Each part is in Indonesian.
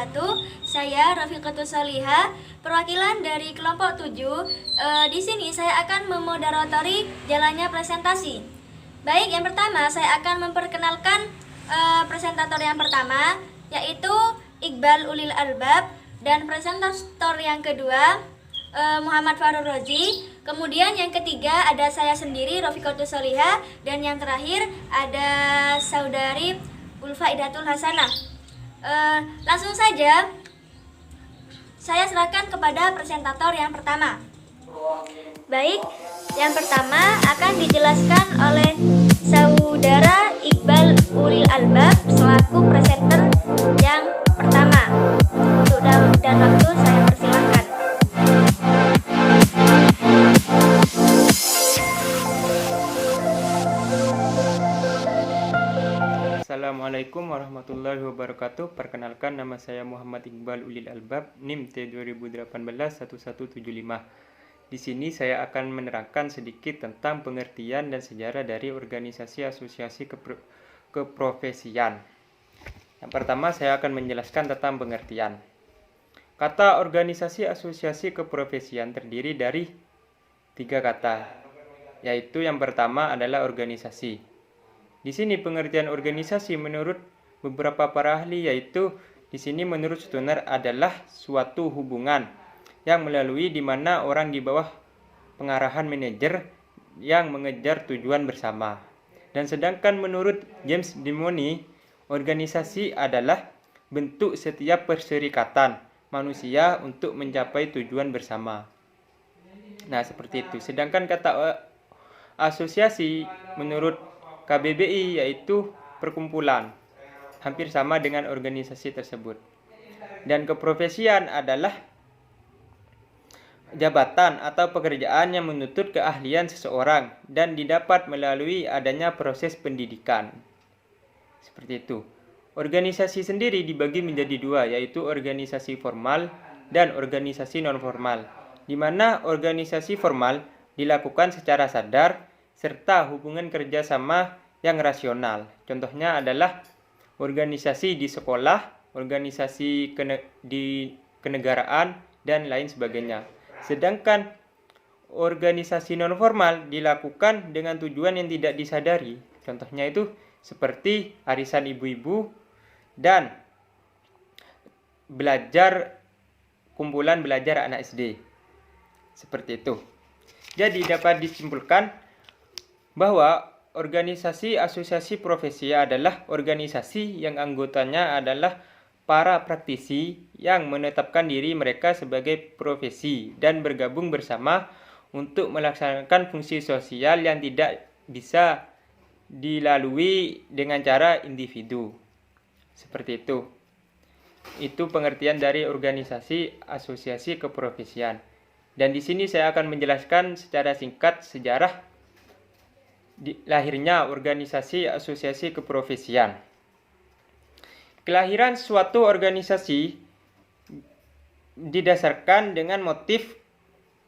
wabarakatuh. Saya Rafiqatus Soliha, perwakilan dari kelompok 7. Di sini saya akan memoderatori jalannya presentasi. Baik, yang pertama saya akan memperkenalkan presentator yang pertama, yaitu Iqbal Ulil Albab, dan presentator yang kedua Muhammad Farul Rozi. Kemudian yang ketiga ada saya sendiri Rafiqatus Soliha, dan yang terakhir ada saudari Ulfaidatul Hasanah. Langsung saja saya serahkan kepada presentator yang pertama. Baik, yang pertama akan dijelaskan oleh saudara Iqbal Ulil Albab selaku presenter yang pertama. Untuk dan waktu saya persilahkan. Assalamualaikum warahmatullahi wabarakatuh. Perkenalkan, nama saya Muhammad Iqbal Ulil Albab, NIM T2018-1175. Di sini saya akan menerangkan sedikit tentang pengertian dan sejarah dari organisasi asosiasi keprofesian. Yang pertama, saya akan menjelaskan tentang pengertian. Kata organisasi asosiasi keprofesian terdiri dari 3 kata, yaitu yang pertama adalah organisasi. Di sini pengertian organisasi menurut beberapa para ahli, yaitu di sini menurut Stunner adalah suatu hubungan yang melalui di mana orang di bawah pengarahan manajer yang mengejar tujuan bersama. Dan sedangkan menurut James Dimoni, organisasi adalah bentuk setiap perserikatan manusia untuk mencapai tujuan bersama. Nah, seperti itu. Sedangkan kata asosiasi menurut KBBI yaitu perkumpulan, hampir sama dengan organisasi tersebut. Dan keprofesian adalah jabatan atau pekerjaan yang menuntut keahlian seseorang dan didapat melalui adanya proses pendidikan. Seperti itu. Organisasi sendiri dibagi menjadi 2, yaitu organisasi formal dan organisasi non-formal, di mana organisasi formal dilakukan secara sadar serta hubungan kerjasama yang rasional. Contohnya adalah organisasi di sekolah, organisasi di kenegaraan, dan lain sebagainya. Sedangkan organisasi non-formal dilakukan dengan tujuan yang tidak disadari. Contohnya itu seperti arisan ibu-ibu dan kumpulan belajar anak SD. Seperti itu. Jadi dapat disimpulkan bahwa organisasi asosiasi profesi adalah organisasi yang anggotanya adalah para praktisi yang menetapkan diri mereka sebagai profesi dan bergabung bersama untuk melaksanakan fungsi sosial yang tidak bisa dilalui dengan cara individu. Seperti itu. Itu pengertian dari organisasi asosiasi keprofesian. Dan di sini saya akan menjelaskan secara singkat sejarah lahirnya organisasi asosiasi keprofesian. Kelahiran suatu organisasi didasarkan dengan motif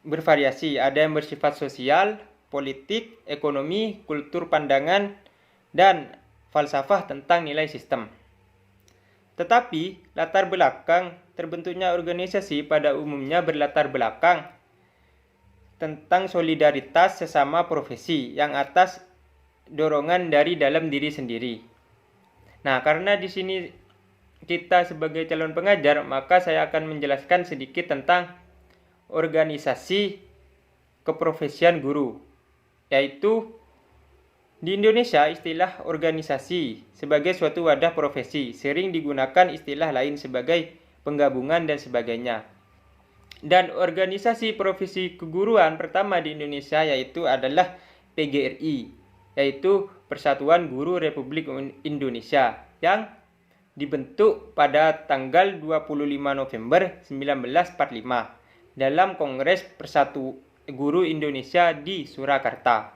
bervariasi. Ada yang bersifat sosial, politik, ekonomi, kultur pandangan, dan falsafah tentang nilai sistem. Tetapi latar belakang terbentuknya organisasi pada umumnya berlatar belakang tentang solidaritas sesama profesi yang atas dorongan dari dalam diri sendiri. Nah, karena di sini kita sebagai calon pengajar, maka saya akan menjelaskan sedikit tentang organisasi keprofesian guru. Yaitu di Indonesia istilah organisasi sebagai suatu wadah profesi sering digunakan istilah lain sebagai penggabungan dan sebagainya. Dan organisasi profesi keguruan pertama di Indonesia yaitu adalah PGRI, yaitu Persatuan Guru Republik Indonesia, yang dibentuk pada tanggal 25 November 1945 dalam Kongres Persatu Guru Indonesia di Surakarta.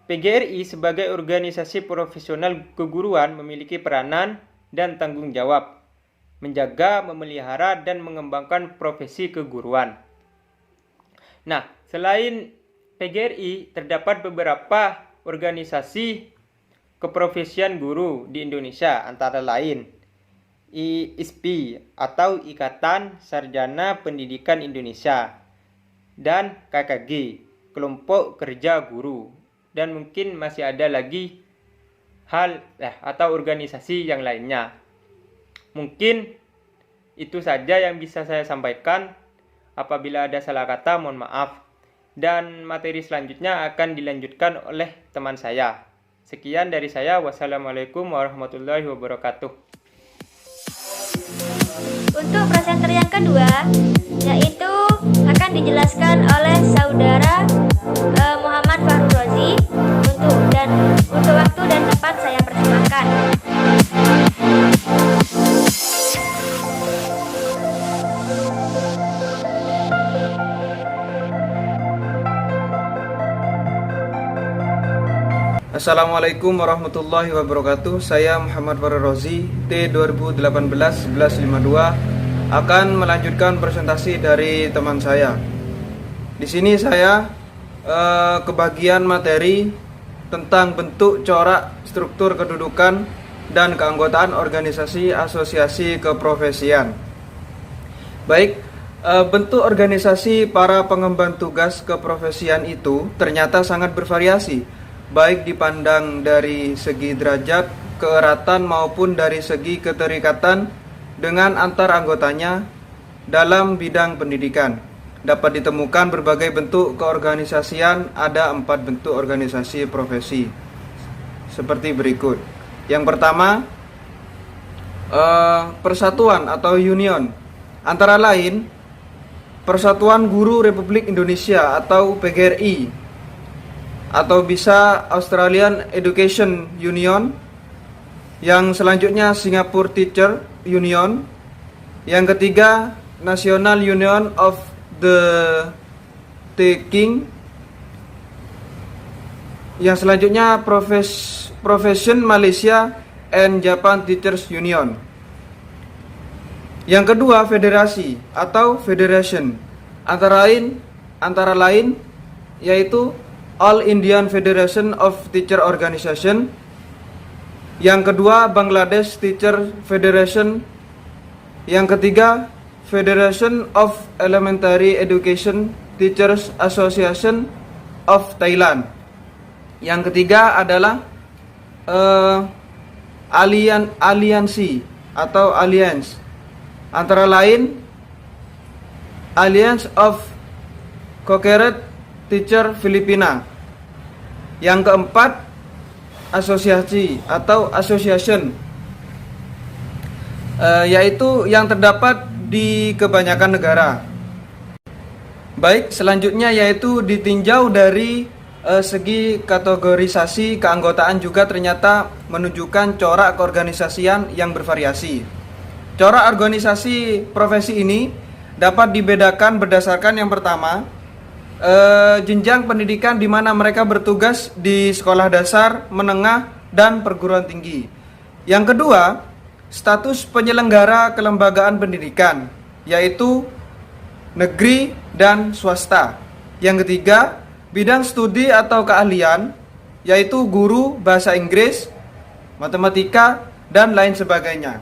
PGRI sebagai organisasi profesional keguruan memiliki peranan dan tanggung jawab menjaga, memelihara, dan mengembangkan profesi keguruan. Nah, selain PGRI, terdapat beberapa organisasi keprofesian guru di Indonesia, antara lain ISP atau Ikatan Sarjana Pendidikan Indonesia, dan KKG, Kelompok Kerja Guru, dan mungkin masih ada lagi hal atau organisasi yang lainnya. Mungkin itu saja yang bisa saya sampaikan. Apabila ada salah kata, mohon maaf. Dan materi selanjutnya akan dilanjutkan oleh teman saya. Sekian dari saya. Wassalamualaikum warahmatullahi wabarakatuh. Untuk presenter yang kedua, yaitu akan dijelaskan oleh saudara Muhammad Fahru Rozi. Untuk waktu dan tempat saya persilakan. Assalamualaikum warahmatullahi wabarakatuh. Saya Muhammad Fahru Rozi, T 2018-1152, akan melanjutkan presentasi dari teman saya. Di sini saya kebagian materi tentang bentuk, corak, struktur kedudukan dan keanggotaan organisasi asosiasi keprofesian. Baik, bentuk organisasi para pengemban tugas keprofesian itu ternyata sangat bervariasi, baik dipandang dari segi derajat, keeratan maupun dari segi keterikatan dengan antar anggotanya dalam bidang pendidikan. Dapat ditemukan berbagai bentuk keorganisasian, ada 4 bentuk organisasi profesi seperti berikut. Yang pertama, persatuan atau union, antara lain Persatuan Guru Republik Indonesia atau PGRI, atau bisa Australian Education Union, yang selanjutnya Singapore Teacher Union, yang ketiga National Union of the Taking, yang selanjutnya Profession Malaysia and Japan Teachers Union. Yang kedua federasi atau federation, antara lain yaitu All Indian Federation of Teacher Organization. Yang kedua Bangladesh Teacher Federation. Yang ketiga Federation of Elementary Education Teachers Association of Thailand. Yang ketiga adalah aliansi atau alliance, antara lain Alliance of Coherent Teacher Filipina. Yang keempat asosiasi atau association, yaitu yang terdapat di kebanyakan negara. Baik, selanjutnya yaitu ditinjau dari segi kategorisasi keanggotaan juga ternyata menunjukkan corak keorganisasian yang bervariasi. Corak organisasi profesi ini dapat dibedakan berdasarkan yang pertama, jenjang pendidikan di mana mereka bertugas di sekolah dasar, menengah, dan perguruan tinggi. Yang kedua, status penyelenggara kelembagaan pendidikan, yaitu negeri dan swasta. Yang ketiga, bidang studi atau keahlian, yaitu guru bahasa Inggris, matematika, dan lain sebagainya.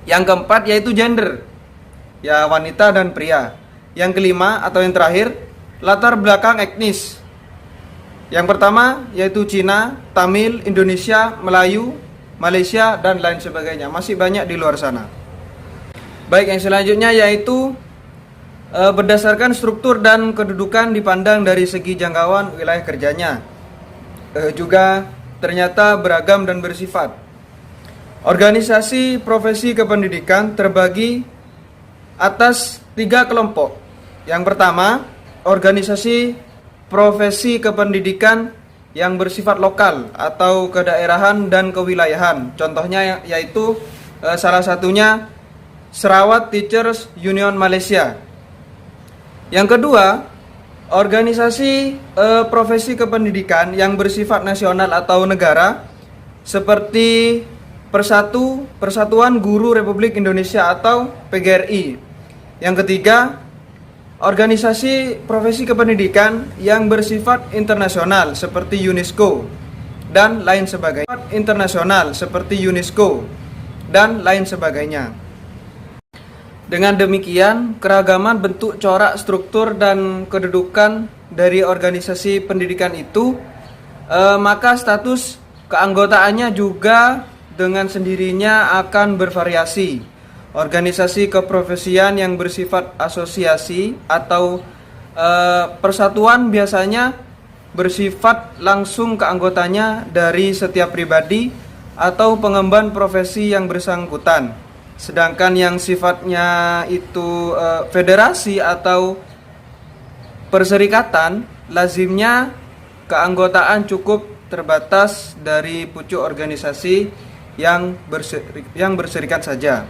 Yang keempat yaitu gender, ya wanita dan pria. Yang kelima atau yang terakhir, latar belakang etnis. Yang pertama yaitu Cina, Tamil, Indonesia, Melayu, Malaysia, dan lain sebagainya. Masih banyak di luar sana. Baik, yang selanjutnya yaitu berdasarkan struktur dan kedudukan dipandang dari segi jangkauan wilayah kerjanya. Juga ternyata beragam dan bersifat. Organisasi profesi kependidikan terbagi atas 3 kelompok. Yang pertama, organisasi profesi kependidikan yang bersifat lokal atau kedaerahan dan kewilayahan. Contohnya yaitu salah satunya Sarawak Teachers Union Malaysia. Yang kedua, organisasi profesi kependidikan yang bersifat nasional atau negara seperti Persatuan Guru Republik Indonesia atau PGRI. Yang ketiga, organisasi profesi kependidikan yang bersifat internasional seperti UNESCO dan lain sebagainya. dan lain sebagainya. Dengan demikian, keragaman bentuk, corak, struktur, dan kedudukan dari organisasi pendidikan itu, maka status keanggotaannya juga dengan sendirinya akan bervariasi. Organisasi keprofesian yang bersifat asosiasi atau persatuan biasanya bersifat langsung ke anggotanya dari setiap pribadi atau pengemban profesi yang bersangkutan. Sedangkan yang sifatnya itu federasi atau perserikatan, lazimnya keanggotaan cukup terbatas dari pucuk organisasi yang berserikat saja.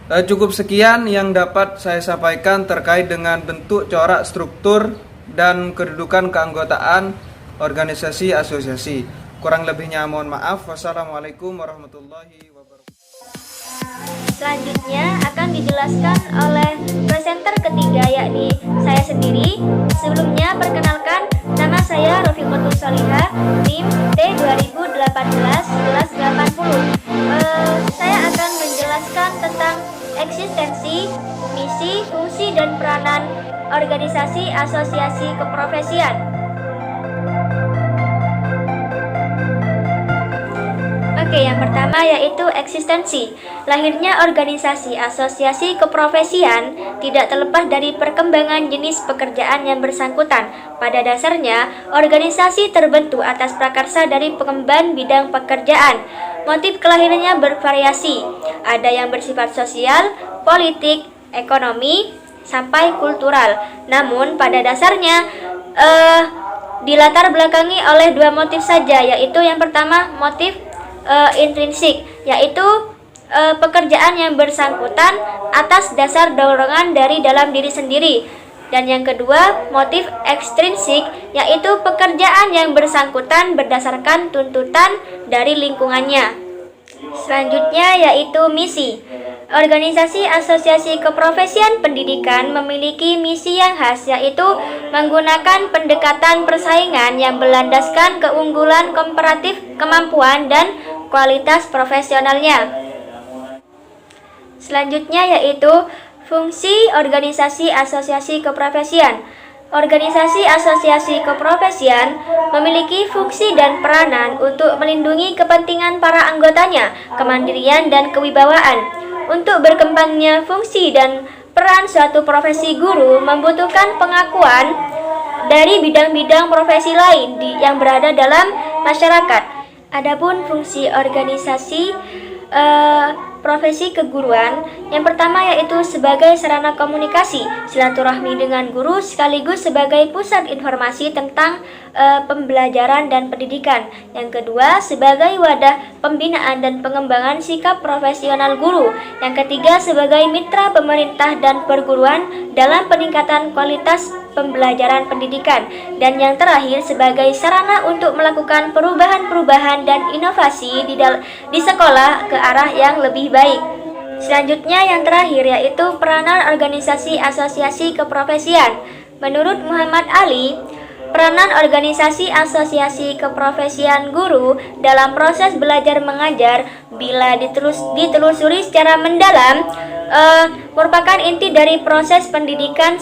Cukup sekian yang dapat saya sampaikan terkait dengan bentuk, corak, struktur, dan kedudukan keanggotaan organisasi asosiasi. Kurang lebihnya mohon maaf. Wassalamualaikum warahmatullahi wabarakatuh. Selanjutnya akan dijelaskan oleh presenter ketiga, yakni saya sendiri. Sebelumnya perkenalkan, nama saya Rafiqatus Salihah, NIM T2018-1180. Saya akan menjelaskan tentang eksistensi, misi, fungsi, dan peranan organisasi asosiasi keprofesian. Oke, yang pertama yaitu eksistensi. Lahirnya organisasi asosiasi keprofesian tidak terlepas dari perkembangan jenis pekerjaan yang bersangkutan. Pada dasarnya, organisasi terbentuk atas prakarsa dari pengemban bidang pekerjaan. Motif kelahirannya bervariasi. Ada yang bersifat sosial, politik, ekonomi, sampai kultural. Namun pada dasarnya dilatar belakangi oleh dua motif saja, yaitu yang pertama motif intrinsik, yaitu pekerjaan yang bersangkutan atas dasar dorongan dari dalam diri sendiri, dan yang kedua motif ekstrinsik, yaitu pekerjaan yang bersangkutan berdasarkan tuntutan dari lingkungannya. Selanjutnya yaitu misi. Organisasi asosiasi keprofesian pendidikan memiliki misi yang khas, yaitu menggunakan pendekatan persaingan yang berlandaskan keunggulan komparatif, kemampuan, dan kualitas profesionalnya. Selanjutnya yaitu fungsi organisasi asosiasi keprofesian. Organisasi asosiasi keprofesian memiliki fungsi dan peranan untuk melindungi kepentingan para anggotanya, kemandirian dan kewibawaan. Untuk berkembangnya fungsi dan peran suatu profesi, guru membutuhkan pengakuan dari bidang-bidang profesi lain yang berada dalam masyarakat. Adapun fungsi organisasi profesi keguruan, yang pertama yaitu sebagai sarana komunikasi, silaturahmi dengan guru, sekaligus sebagai pusat informasi tentang pembelajaran dan pendidikan. Yang kedua, sebagai wadah pembinaan dan pengembangan sikap profesional guru. Yang ketiga, sebagai mitra pemerintah dan perguruan dalam peningkatan kualitas pembelajaran pendidikan. Dan yang terakhir, sebagai sarana untuk melakukan perubahan-perubahan dan inovasi di sekolah ke arah yang lebih baik. Selanjutnya yang terakhir yaitu peranan organisasi asosiasi keprofesian. Menurut Muhammad Ali, peranan organisasi asosiasi keprofesian guru dalam proses belajar mengajar bila ditelusuri secara mendalam merupakan inti dari proses pendidikan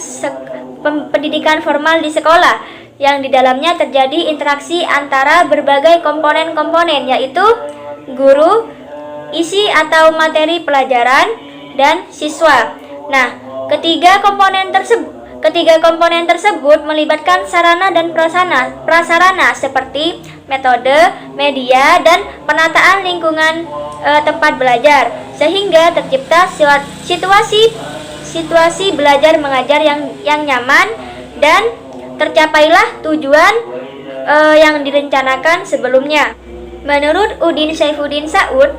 formal di sekolah, yang di dalamnya terjadi interaksi antara berbagai komponen-komponen, yaitu guru, isi atau materi pelajaran, dan siswa. Nah, ketiga komponen tersebut melibatkan sarana dan prasarana seperti metode, media, dan penataan lingkungan tempat belajar, sehingga tercipta situasi belajar mengajar yang nyaman dan tercapailah tujuan yang direncanakan sebelumnya. Menurut Udin Saifuddin Saud,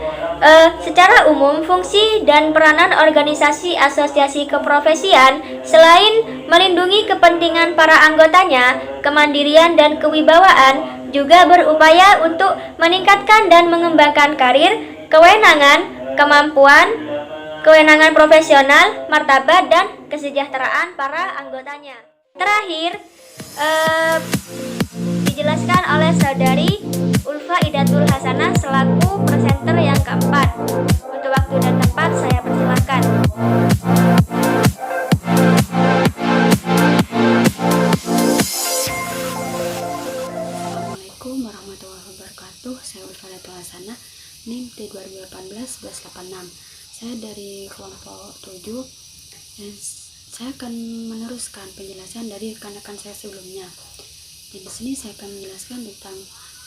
secara umum fungsi dan peranan organisasi asosiasi keprofesian selain melindungi kepentingan para anggotanya, kemandirian dan kewibawaan, juga berupaya untuk meningkatkan dan mengembangkan karir, kewenangan, kemampuan, kewenangan profesional, martabat, dan kesejahteraan para anggotanya. Terakhir, dijelaskan oleh Saudari Ulfa Idatul Hasanah selaku presenter yang keempat. Untuk waktu dan tempat saya persilahkan. Assalamualaikum warahmatullahi wabarakatuh. Saya Ulfa Idatul Hasanah, NIM T2018-1186. Saya dari kelompok 7 dan saya akan meneruskan penjelasan dari rekan-rekan saya sebelumnya. Dan di sini saya akan menjelaskan tentang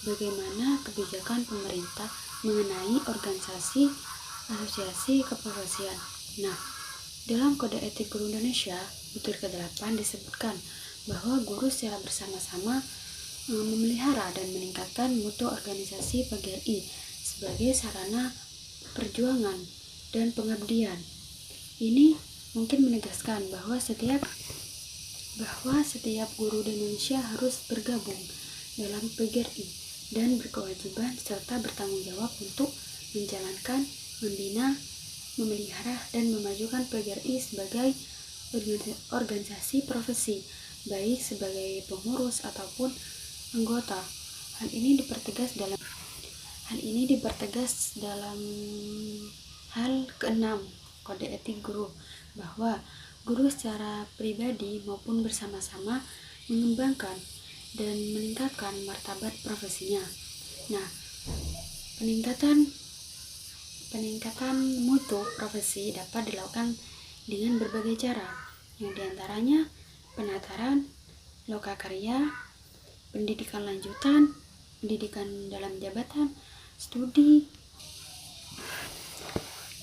bagaimana kebijakan pemerintah mengenai organisasi asosiasi keprofesian. Nah, dalam Kode Etik Guru Indonesia, butir ke-8 disebutkan bahwa guru secara bersama-sama memelihara dan meningkatkan mutu organisasi PGRI sebagai sarana perjuangan dan pengabdian. Ini mungkin menegaskan bahwa setiap guru di Indonesia harus bergabung dalam PGRI dan berkewajiban serta bertanggung jawab untuk menjalankan, membina, memelihara, dan memajukan PGRI sebagai organisasi profesi, baik sebagai pengurus ataupun anggota. Hal ini dipertegas dalam hal ke-6 Kode Etik Guru, bahwa guru secara pribadi maupun bersama-sama mengembangkan dan meningkatkan martabat profesinya. Nah, peningkatan mutu profesi dapat dilakukan dengan berbagai cara, yang diantaranya penataran, lokakarya, pendidikan lanjutan, pendidikan dalam jabatan, studi.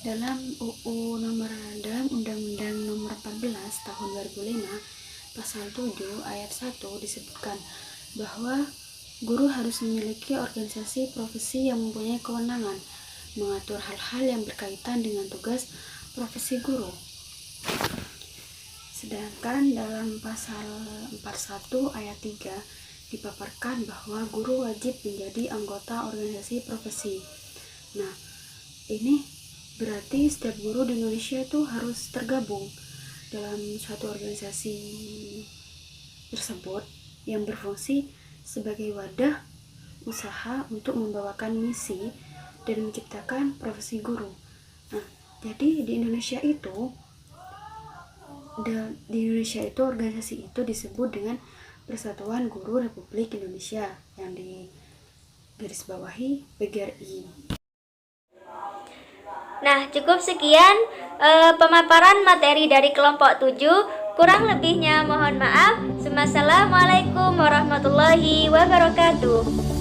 Dalam Undang-Undang Nomor 14 Tahun 2005 Pasal 7 Ayat 1 disebutkan bahwa guru harus memiliki organisasi profesi yang mempunyai kewenangan mengatur hal-hal yang berkaitan dengan tugas profesi guru. Sedangkan dalam Pasal 41 Ayat 3 dipaparkan bahwa guru wajib menjadi anggota organisasi profesi. Nah, ini berarti setiap guru di Indonesia itu harus tergabung dalam suatu organisasi tersebut yang berfungsi sebagai wadah usaha untuk membawakan misi dan menciptakan profesi guru. Nah, jadi di Indonesia itu organisasi itu disebut dengan Persatuan Guru Republik Indonesia yang digarisbawahi PGRI. Nah, cukup sekian pemaparan materi dari kelompok 7. Kurang lebihnya mohon maaf. Wassalamualaikum warahmatullahi wabarakatuh.